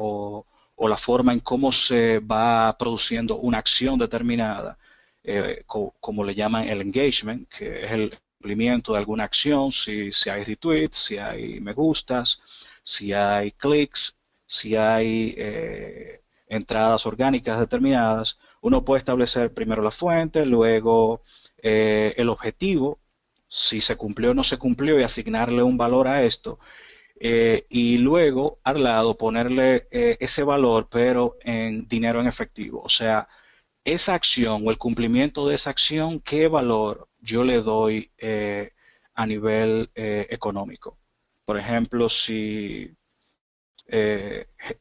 o la forma en cómo se va produciendo una acción determinada, como le llaman el engagement, que es el cumplimiento de alguna acción, si hay retweets, si hay me gustas, si hay clics, si hay entradas orgánicas determinadas. Uno puede establecer primero la fuente, luego el objetivo, si se cumplió o no se cumplió y asignarle un valor a esto y luego al lado ponerle ese valor, pero en dinero en efectivo. O sea, esa acción o el cumplimiento de esa acción, ¿qué valor yo le doy a nivel económico? Por ejemplo, si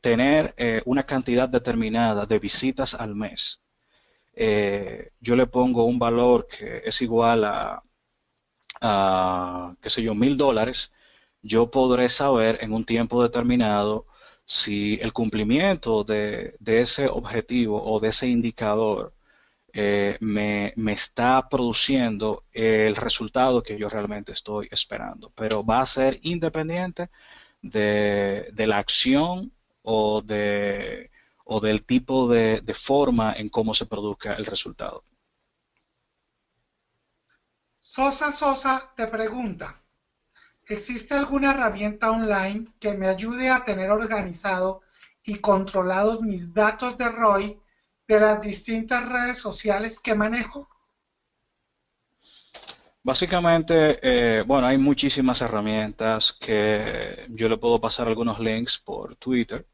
tener una cantidad determinada de visitas al mes, yo le pongo un valor que es igual qué sé yo, $1000, yo podré saber en un tiempo determinado si el cumplimiento de ese objetivo o de ese indicador me está produciendo el resultado que yo realmente estoy esperando. Pero va a ser independiente de la acción o, o del tipo de forma en cómo se produzca el resultado. Sosa Sosa te pregunta, ¿existe alguna herramienta online que me ayude a tener organizado y controlados mis datos de ROI de las distintas redes sociales que manejo? Básicamente, bueno, hay muchísimas herramientas que yo le puedo pasar algunos links por Twitter,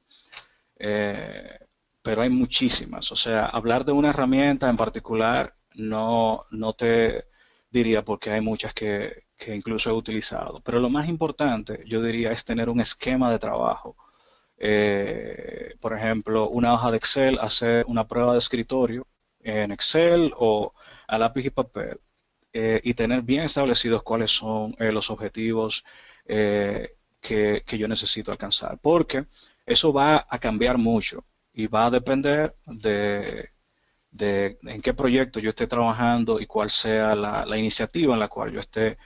eh, pero hay muchísimas. O sea, hablar de una herramienta en particular no te diría porque hay muchas que incluso he utilizado. Pero lo más importante, yo diría, es tener un esquema de trabajo. Por ejemplo, una hoja de Excel, hacer una prueba de escritorio en Excel o a lápiz y papel y tener bien establecidos cuáles son los objetivos que yo necesito alcanzar, porque eso va a cambiar mucho y va a depender de en qué proyecto yo esté trabajando y cuál sea la iniciativa en la cual yo esté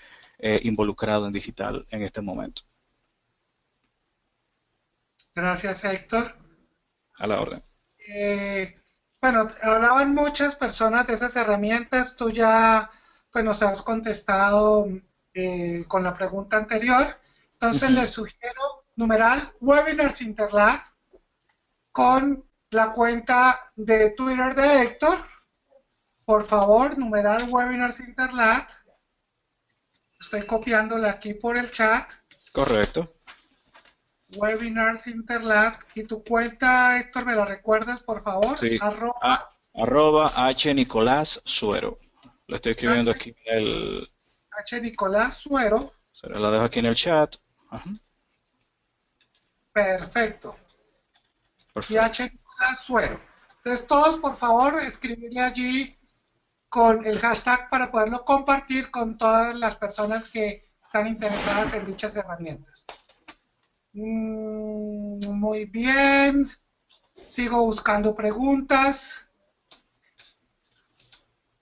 involucrado en digital en este momento. Gracias, Héctor. A la orden. Eh, bueno, hablaban muchas personas de esas herramientas. Tú ya pues, nos has contestado con la pregunta anterior. Entonces Ujú. les sugiero, numeral, Webinars Interlat con la cuenta de Twitter de Héctor. Por favor, numeral Webinars Interlat. Estoy copiándola aquí por el chat. Correcto. Webinars Interlat. Y tu cuenta, Héctor, ¿me la recuerdas, por favor? Sí. Arroba H. Nicolás Suero. Lo estoy escribiendo H, aquí en el, H. Nicolás Suero. se la dejo aquí en el chat. Ajá. Perfecto. Y H. Perfecto. Suero. Entonces todos por favor escribirle allí con el hashtag para poderlo compartir con todas las personas que están interesadas en dichas herramientas. Muy bien. Sigo buscando preguntas.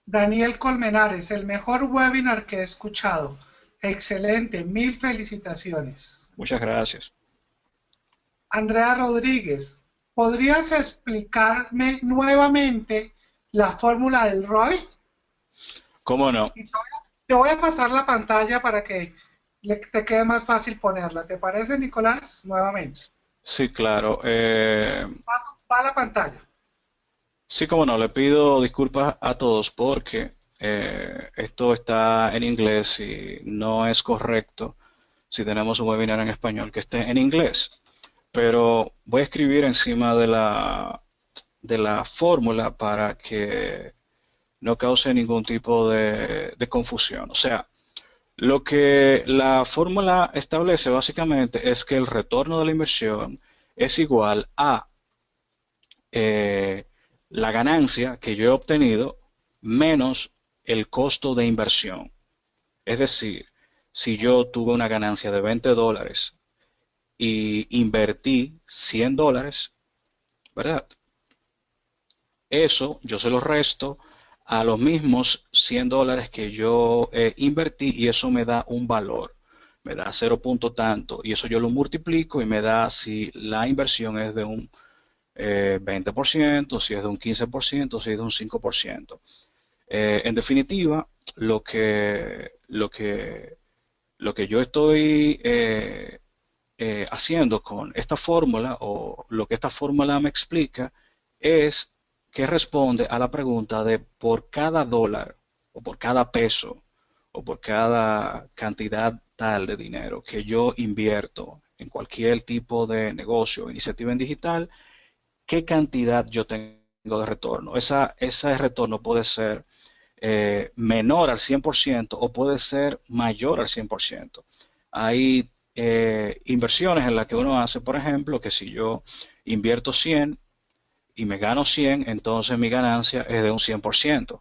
Daniel Colmenares, el mejor webinar que he escuchado. Excelente, mil felicitaciones. Muchas gracias. Andrea Rodríguez, ¿podrías explicarme nuevamente la fórmula del ROI? ¿Cómo no? Y te voy a pasar la pantalla para que te quede más fácil ponerla. ¿Te parece, Nicolás? Nuevamente. Sí, claro. Va a la pantalla. Sí, cómo no. Le pido disculpas a todos porque esto está en inglés y no es correcto si tenemos un webinar en español que esté en inglés. Pero voy a escribir encima de la fórmula para que no cause ningún tipo de confusión. O sea, lo que la fórmula establece básicamente es que el retorno de la inversión es igual a la ganancia que yo he obtenido menos el costo de inversión. Es decir, si yo tuve una ganancia de $20 y invertí $100, ¿verdad? Eso yo se lo resto a los mismos $100 que yo invertí y eso me da un valor. Me da 0 punto tanto y eso yo lo multiplico y me da si la inversión es de un 20%, si es de un 15%, si es de un 5%. En definitiva, lo que yo estoy haciendo con esta fórmula o lo que esta fórmula me explica es que responde a la pregunta de por cada dólar o por cada peso o por cada cantidad tal de dinero que yo invierto en cualquier tipo de negocio o iniciativa en digital, qué cantidad yo tengo de retorno. Ese retorno puede ser menor al 100% o puede ser mayor al 100%. Hay inversiones en las que uno hace, por ejemplo, que si yo invierto 100 y me gano 100, entonces mi ganancia es de un 100%.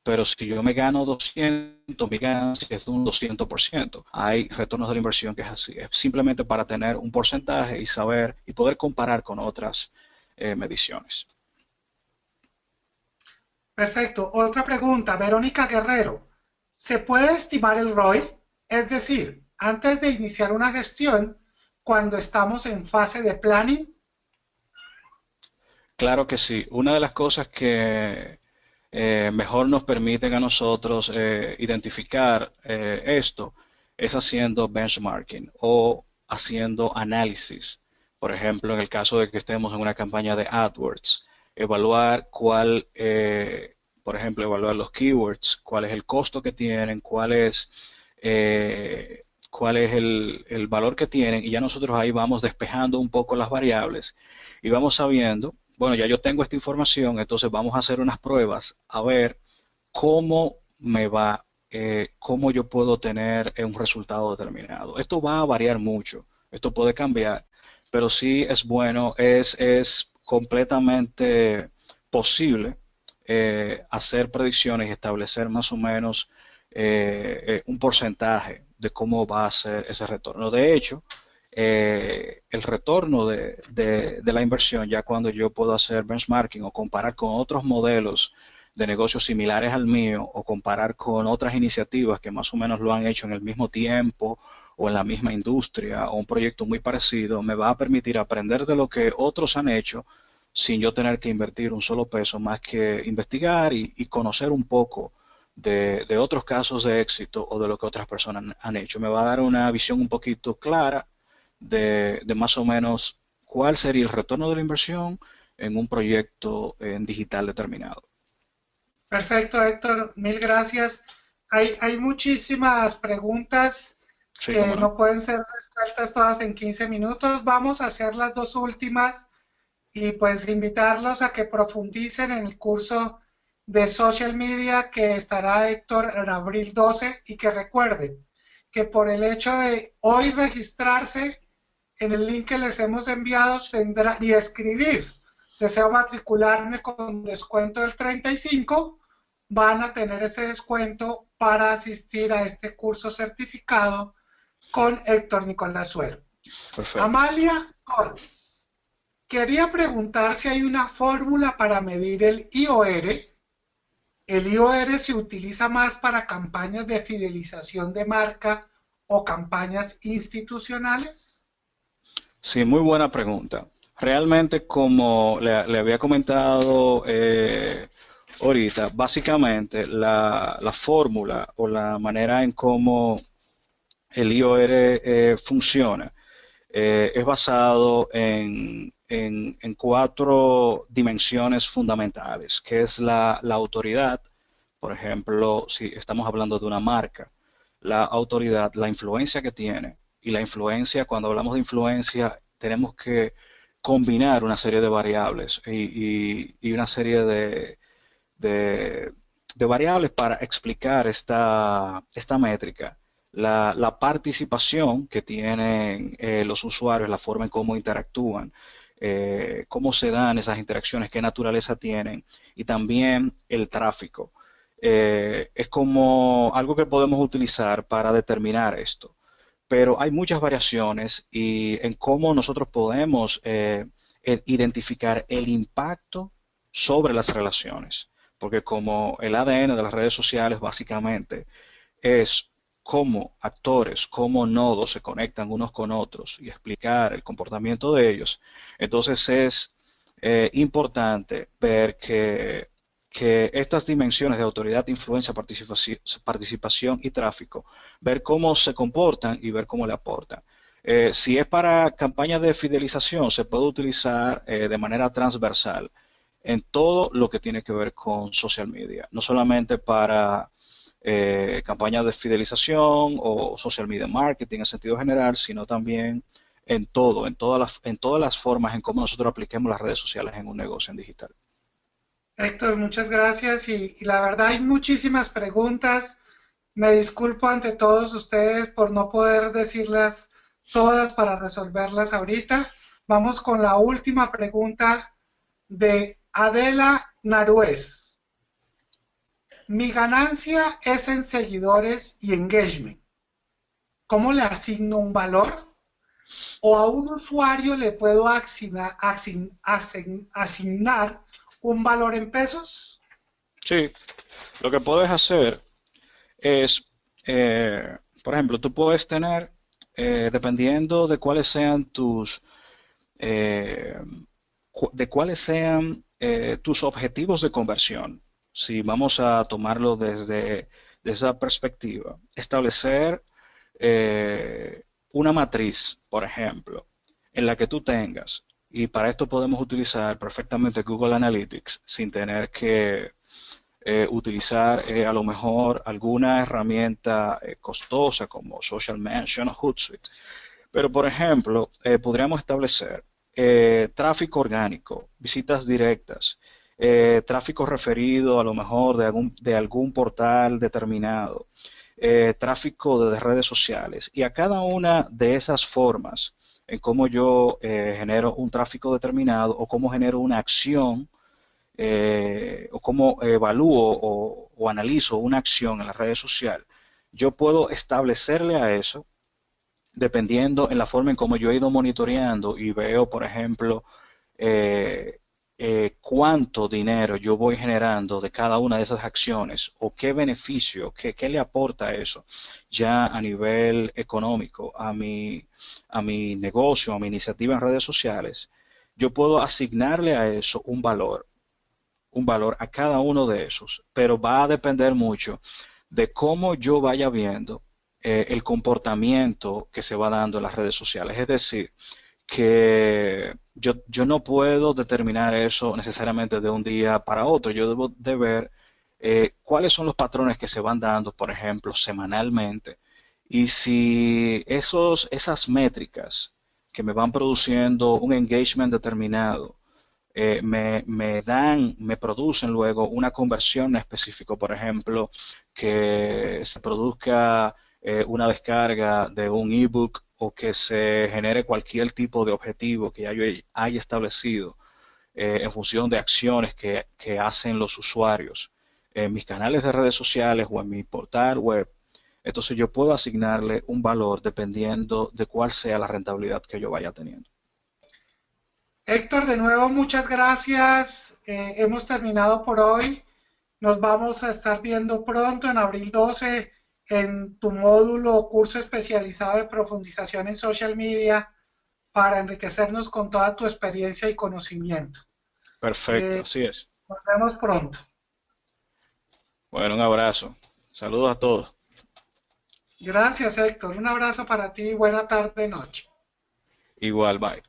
Pero si yo me gano 200, mi ganancia es de un 200%. Hay retornos de la inversión que es así. Es simplemente para tener un porcentaje y saber y poder comparar con otras mediciones. Perfecto. Otra pregunta, Verónica Guerrero. ¿Se puede estimar el ROI? Es decir, antes de iniciar una gestión, cuando estamos en fase de planning. Claro que sí. Una de las cosas que mejor nos permiten a nosotros identificar esto es haciendo benchmarking o haciendo análisis. Por ejemplo, en el caso de que estemos en una campaña de AdWords, evaluar por ejemplo, evaluar los keywords, cuál es el costo que tienen, cuál es el valor que tienen, y ya nosotros ahí vamos despejando un poco las variables y vamos sabiendo, bueno, ya yo tengo esta información, entonces vamos a hacer unas pruebas a ver cómo me va, cómo yo puedo tener un resultado determinado. Esto va a variar mucho, esto puede cambiar, pero sí es bueno, es completamente posible hacer predicciones y establecer más o menos un porcentaje de cómo va a ser ese retorno. De hecho, el retorno de la inversión, ya cuando yo puedo hacer benchmarking o comparar con otros modelos de negocios similares al mío o comparar con otras iniciativas que más o menos lo han hecho en el mismo tiempo o en la misma industria o un proyecto muy parecido, me va a permitir aprender de lo que otros han hecho sin yo tener que invertir un solo peso, más que investigar y conocer un poco de otros casos de éxito o de lo que otras personas han hecho. Me va a dar una visión un poquito clara de más o menos cuál sería el retorno de la inversión en un proyecto en digital determinado. Perfecto, Héctor, mil gracias. Hay muchísimas preguntas Sí, cómo que no. no pueden ser resueltas todas en 15 minutos. Vamos a hacer las dos últimas y pues invitarlos a que profundicen en el curso de social media que estará Héctor en abril 12 y que recuerden que por el hecho de hoy registrarse en el link que les hemos enviado tendrá y escribir deseo matricularme con descuento del 35, van a tener ese descuento para asistir a este curso certificado con Héctor Nicolás Suero. Perfecto. Amalia Torres, quería preguntar si hay una fórmula para medir el IOR. ¿El IOR se utiliza más para campañas de fidelización de marca o campañas institucionales? Sí, muy buena pregunta. Realmente, como le había comentado ahorita, básicamente la fórmula o la manera en cómo el IOR funciona es basado en cuatro dimensiones fundamentales, que es la autoridad. Por ejemplo, si estamos hablando de una marca, la autoridad, la influencia que tiene, y la influencia, cuando hablamos de influencia, tenemos que combinar una serie de variables y una serie de- de variables para explicar esta métrica. La participación que tienen los usuarios, la forma en cómo interactúan, cómo se dan esas interacciones, qué naturaleza tienen, y también el tráfico. Es como algo que podemos utilizar para determinar esto, pero hay muchas variaciones y en cómo nosotros podemos identificar el impacto sobre las relaciones, porque como el ADN de las redes sociales básicamente es cómo actores, cómo nodos se conectan unos con otros y explicar el comportamiento de ellos, entonces es importante ver que estas dimensiones de autoridad, influencia, participación y tráfico, ver cómo se comportan y ver cómo le aportan. Si es para campañas de fidelización, se puede utilizar de manera transversal en todo lo que tiene que ver con social media, no solamente para campañas de fidelización o social media marketing en sentido general, sino también en todo, en todas las formas en cómo nosotros apliquemos las redes sociales en un negocio en digital. Héctor, muchas gracias y la verdad hay muchísimas preguntas. Me disculpo ante todos ustedes por no poder decirlas todas para resolverlas ahorita. Vamos con la última pregunta de Adela Naruez. Mi ganancia es en seguidores y engagement. ¿Cómo le asigno un valor? ¿O a un usuario le puedo asignar un valor en pesos? Sí, lo que puedes hacer es, por ejemplo, tú puedes tener, dependiendo de cuáles sean eh, tus objetivos de conversión, si vamos a tomarlo desde esa perspectiva, establecer una matriz, por ejemplo, en la que tú tengas, y para esto podemos utilizar perfectamente Google Analytics sin tener que utilizar a lo mejor alguna herramienta costosa como Social Mention o Hootsuite. Pero, por ejemplo, podríamos establecer tráfico orgánico, visitas directas, tráfico referido a lo mejor de algún portal determinado, tráfico de redes sociales. Y a cada una de esas formas en cómo yo genero un tráfico determinado o cómo genero una acción o cómo evalúo o analizo una acción en las redes sociales, yo puedo establecerle a eso dependiendo en la forma en cómo yo he ido monitoreando y veo, por ejemplo, eh, cuánto dinero yo voy generando de cada una de esas acciones o qué beneficio, qué le aporta eso ya a nivel económico a mi negocio, a mi iniciativa en redes sociales, yo puedo asignarle a eso un valor a cada uno de esos, pero va a depender mucho de cómo yo vaya viendo el comportamiento que se va dando en las redes sociales. Es decir, que yo no puedo determinar eso necesariamente de un día para otro. Yo debo de ver cuáles son los patrones que se van dando, por ejemplo, semanalmente. Y si esas métricas que me van produciendo un engagement determinado, me producen luego una conversión específica, por ejemplo, que se produzca una descarga de un ebook o que se genere cualquier tipo de objetivo que ya yo haya establecido en función de acciones que hacen los usuarios en mis canales de redes sociales o en mi portal web. Entonces yo puedo asignarle un valor dependiendo de cuál sea la rentabilidad que yo vaya teniendo. Héctor, de nuevo, muchas gracias. Hemos terminado por hoy. Nos vamos a estar viendo pronto en abril 12 en tu módulo o curso especializado de profundización en social media para enriquecernos con toda tu experiencia y conocimiento. Perfecto, Eh, así es. Nos vemos pronto. Bueno, un abrazo. Saludos a todos. Gracias, Héctor. Un abrazo para ti y buena tarde, noche. Igual, bye.